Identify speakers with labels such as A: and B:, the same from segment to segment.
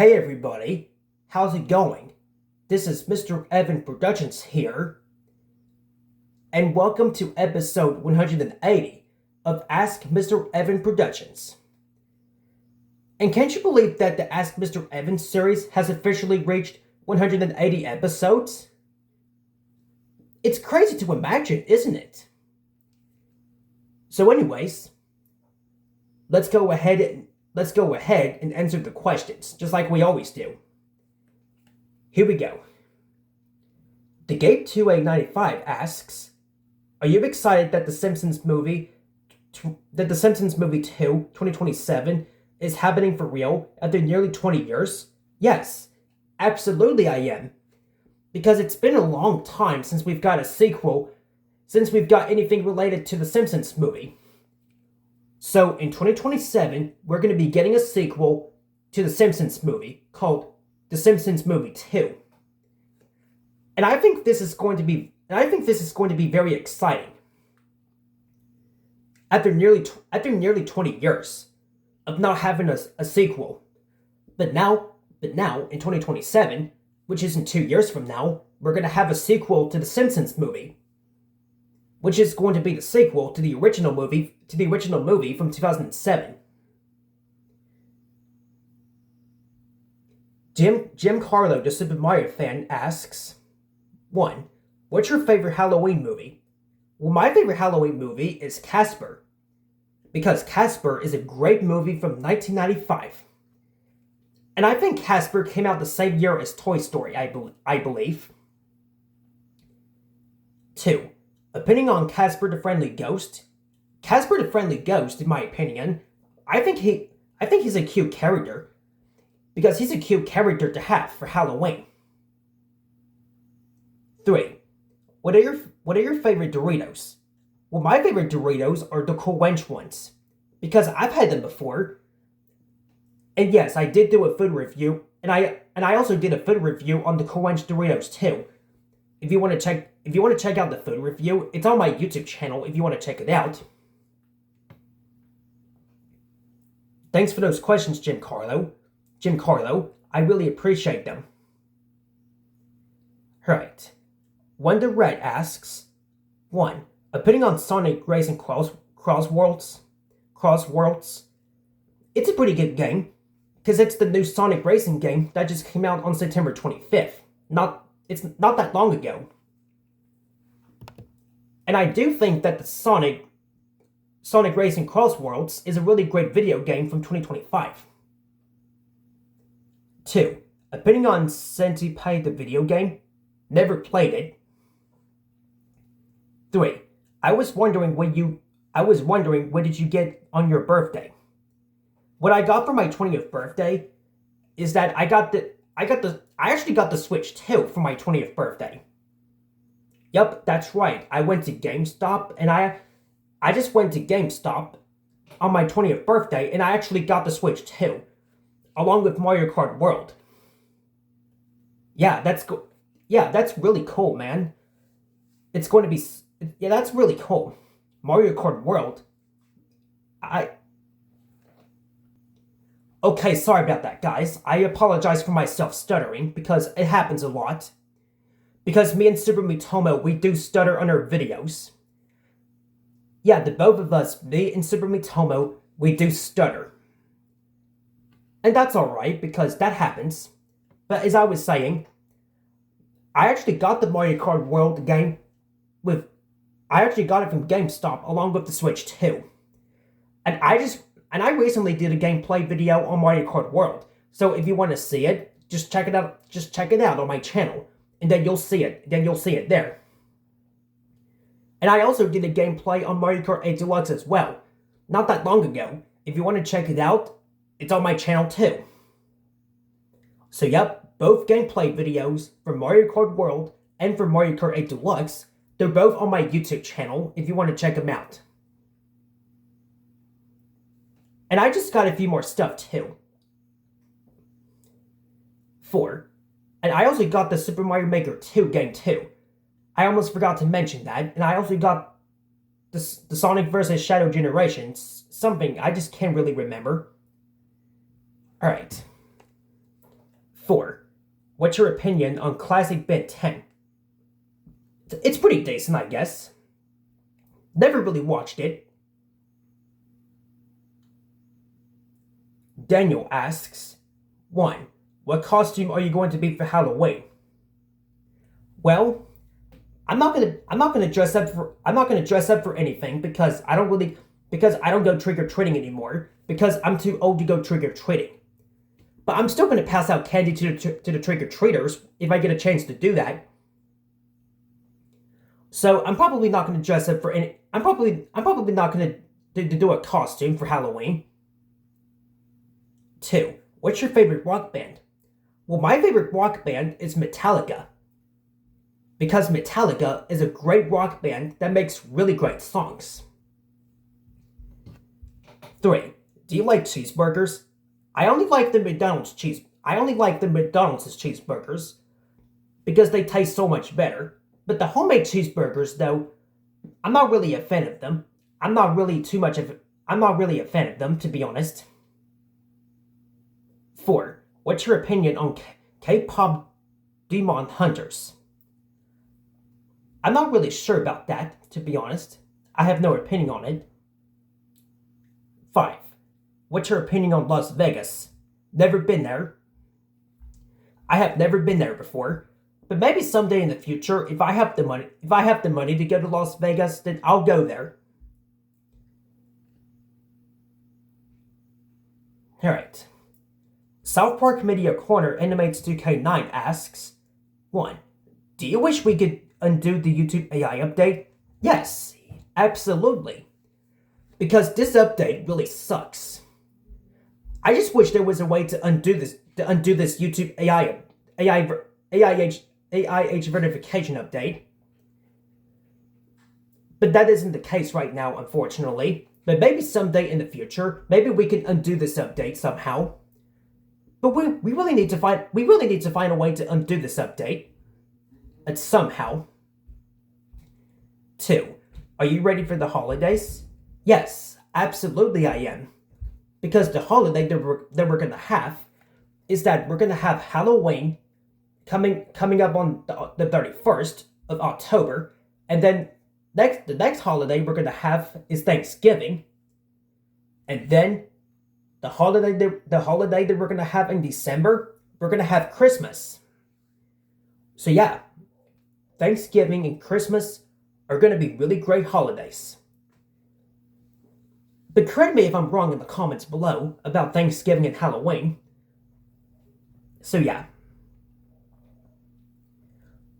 A: Hey everybody, how's it going? This is Mr. Evan Productions here, and welcome to episode 180 of Ask Mr. Evan Productions. And can't you believe that the Ask Mr. Evan series has officially reached 180 episodes? It's crazy to imagine, isn't it? So anyways, let's go ahead and answer the questions, just like we always do. Here we go. The Gate 2A95 asks, are you excited that The Simpsons movie 2, 2027, is happening for real after nearly 20 years? Yes, absolutely I am. Because it's been a long time since we've got a sequel, since we've got anything related to The Simpsons movie. So in 2027, we're going to be getting a sequel to The Simpsons movie called The Simpsons Movie 2. And I think this is going to be very exciting. After nearly 20 years of not having a sequel. But now in 2027, which isn't 2 years from now, we're going to have a sequel to The Simpsons movie, which is going to be the sequel to the original movie from 2007. Jim Carlo, the Super Mario fan, asks, 1. What's your favorite Halloween movie? Well, my favorite Halloween movie is Casper, because Casper is a great movie from 1995. And I think Casper came out the same year as Toy Story, I believe. 2. Opinion on Casper the Friendly Ghost. Casper the Friendly Ghost, in my opinion, I think he's a cute character, because he's a cute character to have for Halloween. 3. What are your favorite Doritos? Well, my favorite Doritos are the Cool Ranch ones, because I've had them before. And yes, I did do a food review, and I also did a food review on the Cool Ranch Doritos too. If you want to check out the food review, it's on my YouTube channel if you want to check it out. Thanks for those questions, Jim Carlo, I really appreciate them. Alright. Wonder Red asks, 1. Opinion on Sonic Racing Crossworlds. It's a pretty good game, because it's the new Sonic Racing game that just came out on September 25th. It's not that long ago. And I do think that the Sonic Racing Crossworlds is a really great video game from 2025. 2. Opinion on Centipede the video game. Never played it. 3. I was wondering what did you get on your birthday? What I got for my 20th birthday is that I actually got the Switch 2 for my 20th birthday. Yup, that's right. I went to GameStop, and I just went to GameStop on my 20th birthday, and I actually got the Switch 2, along with Mario Kart World. Yeah, that's really cool, man. That's really cool. Mario Kart World. Okay, sorry about that, guys. I apologize for myself stuttering, because it happens a lot. Because me and Super Mitomo, we do stutter on our videos. Yeah, the both of us, me and Super Mitomo, we do stutter. And that's alright, because that happens. But as I was saying, I actually got the Mario Kart World game I actually got it from GameStop along with the Switch 2. And I recently did a gameplay video on Mario Kart World. So if you want to see it, just check it out on my channel. And then you'll see it there. And I also did a gameplay on Mario Kart 8 Deluxe as well, not that long ago. If you want to check it out, it's on my channel too. So yep, both gameplay videos for Mario Kart World and for Mario Kart 8 Deluxe, they're both on my YouTube channel if you want to check them out. And I just got a few more stuff too. 4. And I also got the Super Mario Maker 2 game too. I almost forgot to mention that. And I also got the Sonic vs. Shadow Generations, something I just can't really remember. Alright. 4. What's your opinion on classic Ben 10? It's pretty decent, I guess. Never really watched it. Daniel asks, 1. What costume are you going to be for Halloween? Well, I'm not gonna dress up for anything because I don't go trick or treating anymore because I'm too old to go trick or treating. But I'm still gonna pass out candy to the trick or treaters if I get a chance to do that. So I'm probably not gonna dress up for any. I'm probably not gonna do a costume for Halloween. 2. What's your favorite rock band? Well, my favorite rock band is Metallica. Because Metallica is a great rock band that makes really great songs. 3. Do you like cheeseburgers? I only like the McDonald's cheeseburgers because they taste so much better. But the homemade cheeseburgers, though, I'm not really a fan of them. I'm not really a fan of them, to be honest. 4. What's your opinion on K-pop demon hunters? I'm not really sure about that, to be honest. I have no opinion on it. 5. What's your opinion on Las Vegas? Never been there. I have never been there before, but maybe someday in the future, if I have the money to go to Las Vegas, then I'll go there. All right. South Park Media Corner Animates 2K9 asks, 1. Do you wish we could undo the YouTube AI update? Yes, absolutely. Because this update really sucks. I just wish there was a way to undo this YouTube AIH verification update. But that isn't the case right now, unfortunately. But maybe someday in the future, maybe we can undo this update somehow. But we really need to find a way to undo this update. And somehow. 2. Are you ready for the holidays? Yes, absolutely I am. Because the holiday that we're gonna have is that we're gonna have Halloween coming up on the 31st of October, and then the next holiday we're gonna have is Thanksgiving, and then the holiday that we're gonna have in December, we're gonna have Christmas. So yeah, Thanksgiving and Christmas are gonna be really great holidays. But correct me if I'm wrong in the comments below about Thanksgiving and Halloween. So yeah.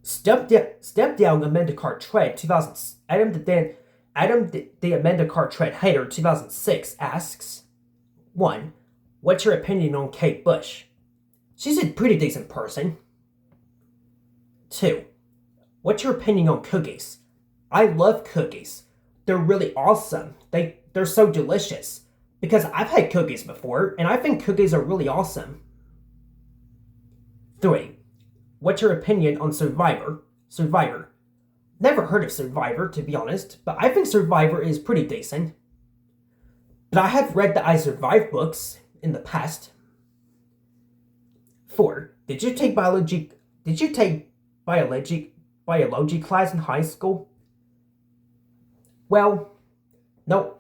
A: Step down Amanda Cartwright 2000. Adam the Amanda Cartwright hater 2006 asks, 1. What's your opinion on Kate Bush? She's a pretty decent person. 2. What's your opinion on cookies? I love cookies. They're really awesome. They're so delicious. Because I've had cookies before, and I think cookies are really awesome. 3. What's your opinion on Survivor? Never heard of Survivor, to be honest, but I think Survivor is pretty decent. But I have read the I Survive books in the past. 4. Did you take biology class in high school? Well, no,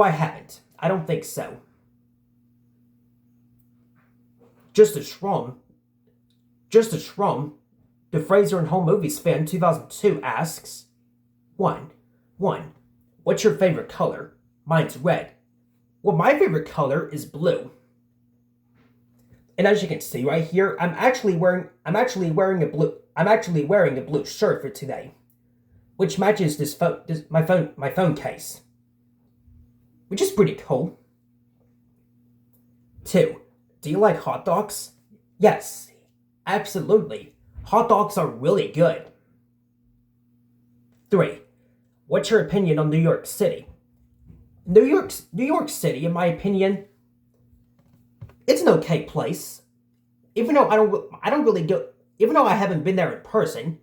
A: I haven't. I don't think so. Just a Shrum, the Fraser and Home Movies fan 2002 asks, 1. What's your favorite color? Mine's red. Well, my favorite color is blue. And as you can see right here, I'm actually wearing a blue shirt for today, which matches my phone case, which is pretty cool. 2. Do you like hot dogs? Yes, absolutely. Hot dogs are really good. 3. What's your opinion on New York City? New York City, in my opinion, it's an okay place. Even though even though I haven't been there in person,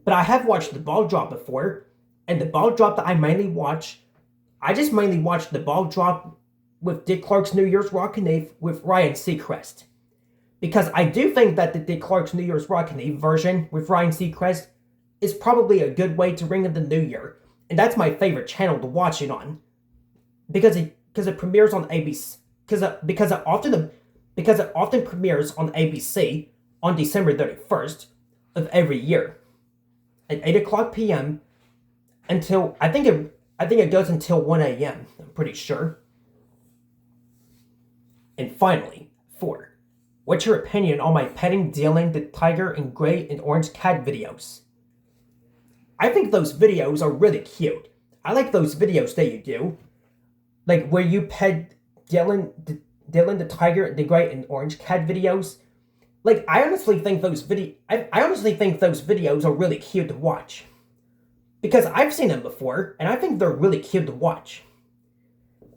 A: but I have watched the ball drop before, and the ball drop that I mainly watch the ball drop with Dick Clark's New Year's Rockin' Eve with Ryan Seacrest. Because I do think that the Clark's New Year's Rockin' Eve version with Ryan Seacrest is probably a good way to ring in the new year. And that's my favorite channel to watch it on. Because it premieres on ABC. Because it often premieres on ABC on December 31st of every year at 8 o'clock p.m. until I think it goes until 1 a.m. I'm pretty sure. And finally, 4. What's your opinion on my petting Dylan the tiger and gray and orange cat videos? I think those videos are really cute. I like those videos that you do. Like where you pet Dylan the tiger, the gray and orange cat videos. Like I honestly think those videos are really cute to watch. Because I've seen them before, and I think they're really cute to watch.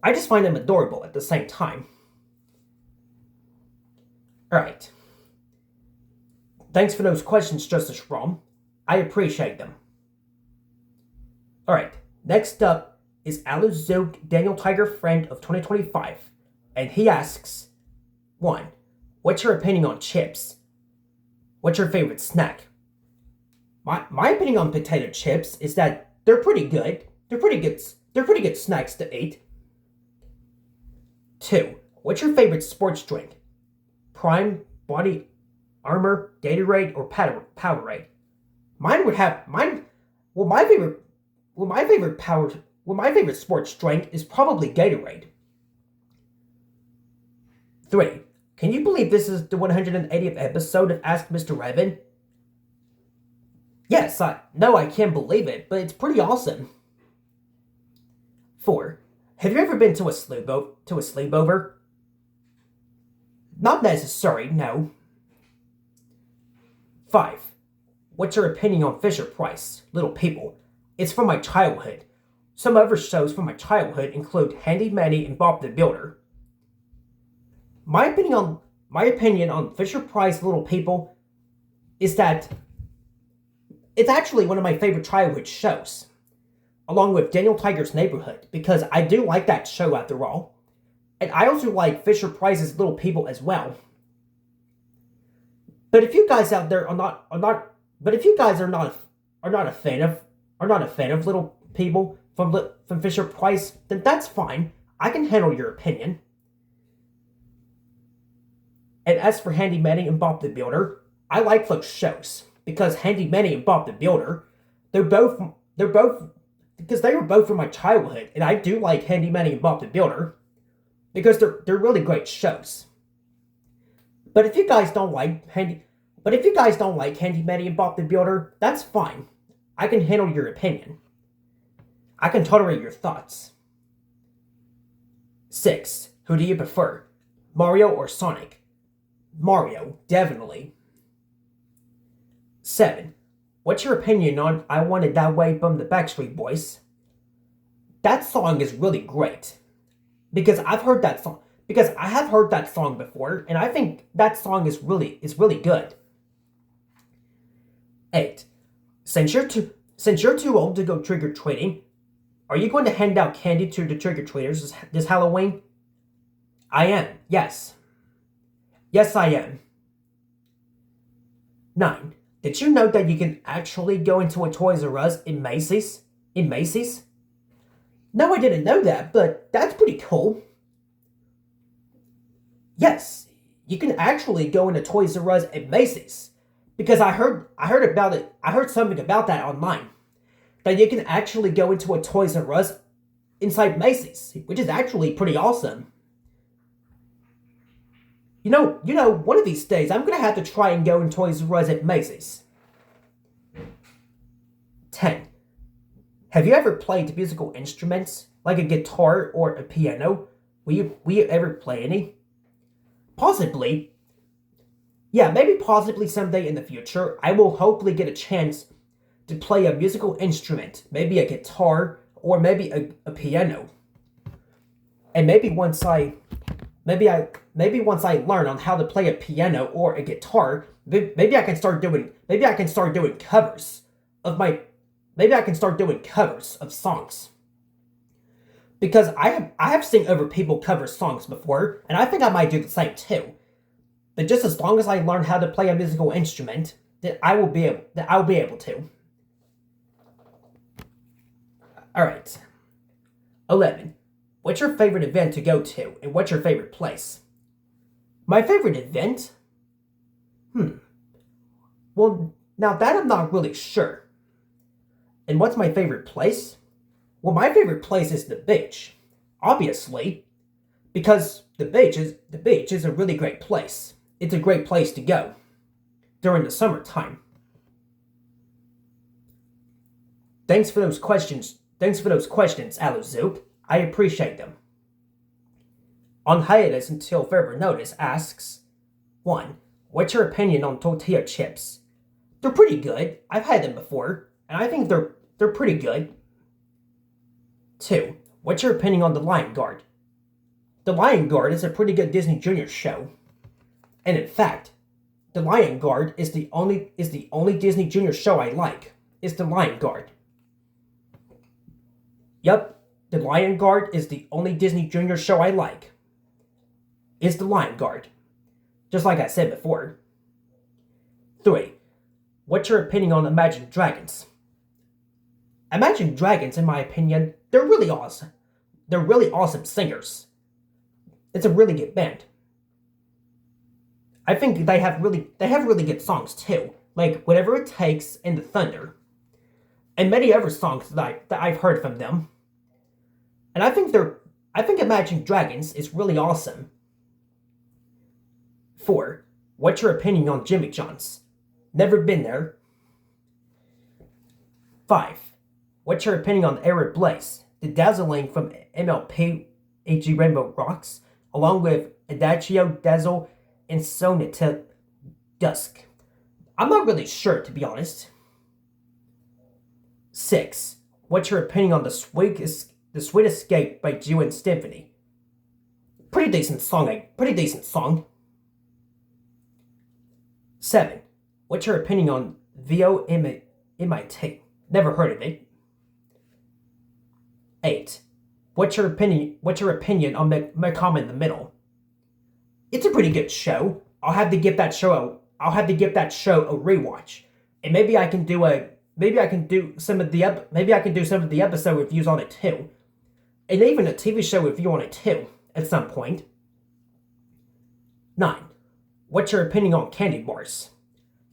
A: I just find them adorable at the same time. Alright. Thanks for those questions, Justice Rom. I appreciate them. Alright, next up is Aluzuk Daniel Tiger Friend of 2025. And he asks, 1. What's your opinion on chips? What's your favorite snack? My opinion on potato chips is that they're pretty good. They're pretty good snacks to eat. 2. What's your favorite sports drink? Prime, Body Armor, Gatorade, or Powerade? My favorite sports drink is probably Gatorade. 3. Can you believe this is the 180th episode of Ask MrEvan? Yes, I can't believe it, but it's pretty awesome. 4. Have you ever been to a sleepover? Not necessary, no. 5. What's your opinion on Fisher-Price, Little People? It's from my childhood. Some other shows from my childhood include Handy Manny and Bob the Builder. My opinion on Fisher-Price, Little People is that it's actually one of my favorite childhood shows, along with Daniel Tiger's Neighborhood, because I do like that show after all. And I also like Fisher-Price's Little People as well. But if you guys out there are not a fan of Little People from Fisher-Price, then that's fine. I can handle your opinion. And as for Handy Manny and Bob the Builder, I like those shows because Handy Manny and Bob the Builder, they were both from my childhood, and I do like Handy Manny and Bob the Builder because they're really great shows. But if you guys don't like Handy Manny and Bob the Builder, that's fine. I can handle your opinion. I can tolerate your thoughts. 6. Who do you prefer? Mario or Sonic? Mario, definitely. 7. What's your opinion on I Want It That Way from the Backstreet Boys? That song is really great. Because I have heard that song before, and I think that song is really good. 8. Since you're too old to go trick-or-treating, are you going to hand out candy to the trick-or-treaters this Halloween? I am, yes. Yes, I am. 9. Did you know that you can actually go into a Toys R Us in Macy's? No, I didn't know that, but that's pretty cool. Yes, you can actually go into Toys R Us at Macy's. Because I heard about it. I heard something about that online. That you can actually go into a Toys R Us inside Macy's, which is actually pretty awesome. You know, one of these days, I'm gonna have to try and go in Toys R Us at Macy's. 10. Have you ever played musical instruments, like a guitar or a piano? Will you ever play any? Possibly. Yeah, maybe possibly someday in the future, I will hopefully get a chance to play a musical instrument, maybe a guitar, or maybe a piano. And maybe once I learn on how to play a piano or a guitar, maybe I can start doing covers of songs. Because I have seen other people cover songs before, and I think I might do the same too. But just as long as I learn how to play a musical instrument, then I'll be able to. Alright. 11. What's your favorite event to go to, and what's your favorite place? My favorite event? Well, now that I'm not really sure. And what's my favorite place? Well, my favorite place is the beach. Obviously, because the beach is a really great place. It's a great place to go during the summertime. Thanks for those questions, Aluzoop. I appreciate them. On hiatus until further notice asks, 1. What's your opinion on tortilla chips? They're pretty good. I've had them before, and I think they're pretty good. 2. What's your opinion on The Lion Guard? The Lion Guard is a pretty good Disney Junior show. And in fact, The Lion Guard is the only Disney Junior show I like. Is The Lion Guard. Yup, The Lion Guard is the only Disney Junior show I like. Is The Lion Guard. Just like I said before. 3. What's your opinion on Imagine Dragons? Imagine Dragons, in my opinion, they're really awesome. They're really awesome singers. It's a really good band. I think they have really good songs too, like Whatever It Takes and The Thunder, and many other songs that I've heard from them. And I think Imagine Dragons is really awesome. 4. What's your opinion on Jimmy John's? Never been there. 5. What's your opinion on Arid Blaze, the dazzling from MLP AG Rainbow Rocks, along with Adagio, Dazzle, and Sonata Dusk? I'm not really sure, to be honest. 6. What's your opinion on The Sweet Escape by Jew and Symphony? Pretty decent song. 7. What's your opinion on VOMIT? Never heard of it. 8. What's your opinion on Malcolm in the Middle? It's a pretty good show. I'll have to give that show a rewatch, and maybe I can do some of the episode reviews on it too, and even a TV show review on it too at some point. 9. What's your opinion on candy bars?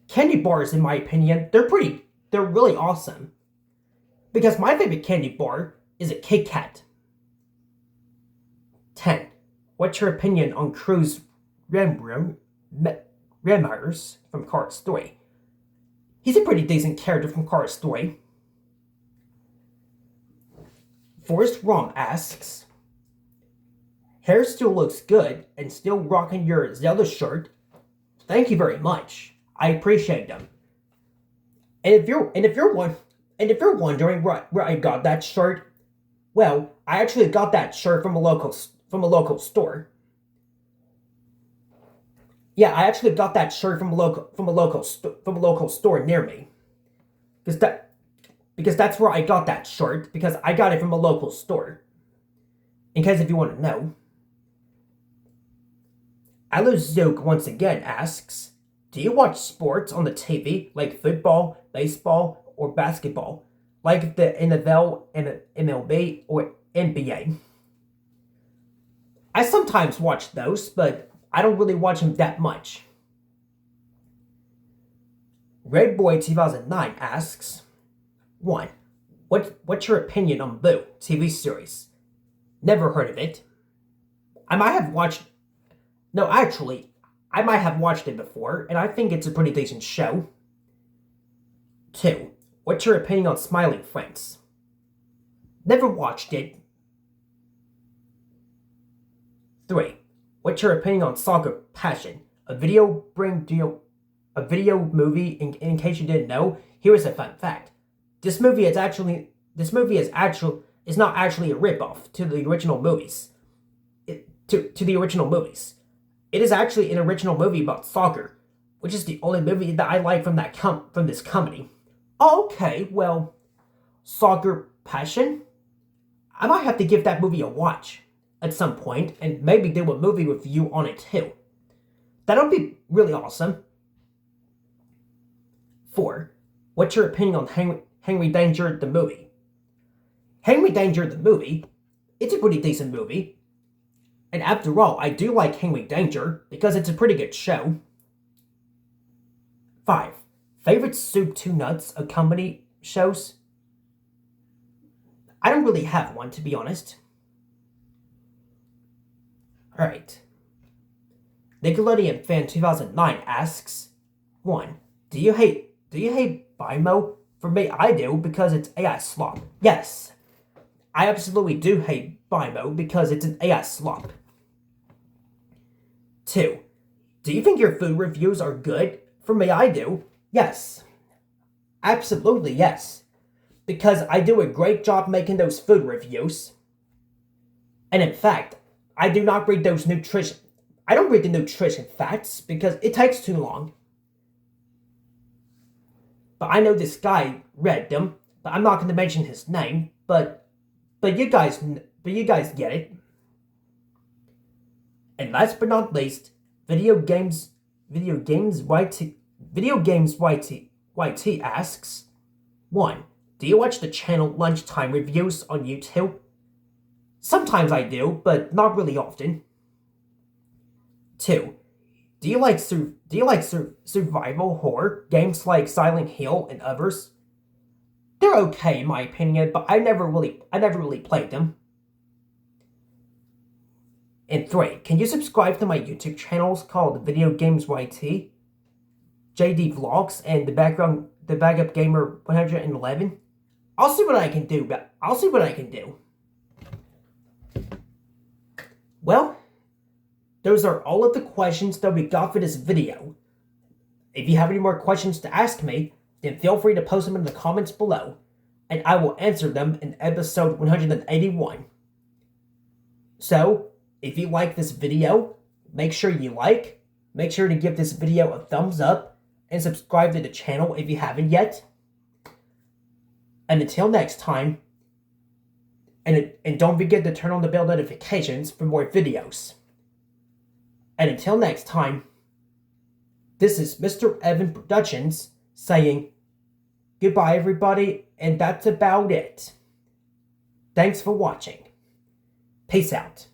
A: Candy bars, in my opinion, they're really awesome. Because my favorite candy bar is a Kit Kat. 10. What's your opinion on Cruz Remers from Cars 3? He's a pretty decent character from Cars 3. Forrest Rom asks, hair still looks good and still rocking your Zelda shirt. Thank you very much. I appreciate them. And if you're wondering where I got that shirt, well, I actually got that shirt from a local store. Yeah, I actually got that shirt from a local store near me. Because that's where I got that shirt, because I got it from a local store. In case if you want to know. Aluzook once again asks, do you watch sports on the TV, like football, baseball, or basketball, like the NFL, MLB, or NBA? I sometimes watch those, but I don't really watch them that much. Redboy2009 asks, 1. What's your opinion on Boo TV series? Never heard of it. I might have watched it before, and I think it's a pretty decent show. 2. What's your opinion on Smiling Friends? Never watched it. 3. What's your opinion on Soccer Passion? A video movie. In case you didn't know, here is a fun fact. This movie is not actually a ripoff to the original movies. To the original movies. It is actually an original movie about soccer, which is the only movie that I like from this company. Okay, well, Soccer Passion? I might have to give that movie a watch at some point, and maybe do a movie review on it too. That'll be really awesome. 4. What's your opinion on Henry Danger the movie? Henry Danger the movie? It's a pretty decent movie. And after all, I do like Henry Danger because it's a pretty good show. 5. Favorite Soup to Nuts comedy shows? I don't really have one, to be honest. Alright. Nickelodeon Fan 2009 asks, 1. Do you hate BIMO? For me, I do, because it's AI slop. Yes, I absolutely do hate BIMO because it's an AI slop. 2. Do you think your food reviews are good? For me, I do. Yes. Absolutely yes. Because I do a great job making those food reviews. And in fact, I do not read those I don't read the nutrition facts because it takes too long. But I know this guy read them, but I'm not going to mention his name, but you guys get it. And last but not least, Video Games YT asks, 1. Do you watch the channel Lunchtime Reviews on YouTube? Sometimes I do, but not really often. 2. Do you like survival horror games like Silent Hill and others? They're okay in my opinion, but I never really played them. And 3. Can you subscribe to my YouTube channels called Video Games YT, JD Vlogs, and the Backup Gamer 111? I'll see what I can do. Well, those are all of the questions that we got for this video. If you have any more questions to ask me, then feel free to post them in the comments below, and I will answer them in episode 181. So, if you like this video, make sure to give this video a thumbs up, and subscribe to the channel if you haven't yet. And until next time, and don't forget to turn on the bell notifications for more videos. And until next time, this is Mr. Evan Productions saying goodbye everybody, and that's about it. Thanks for watching. Peace out.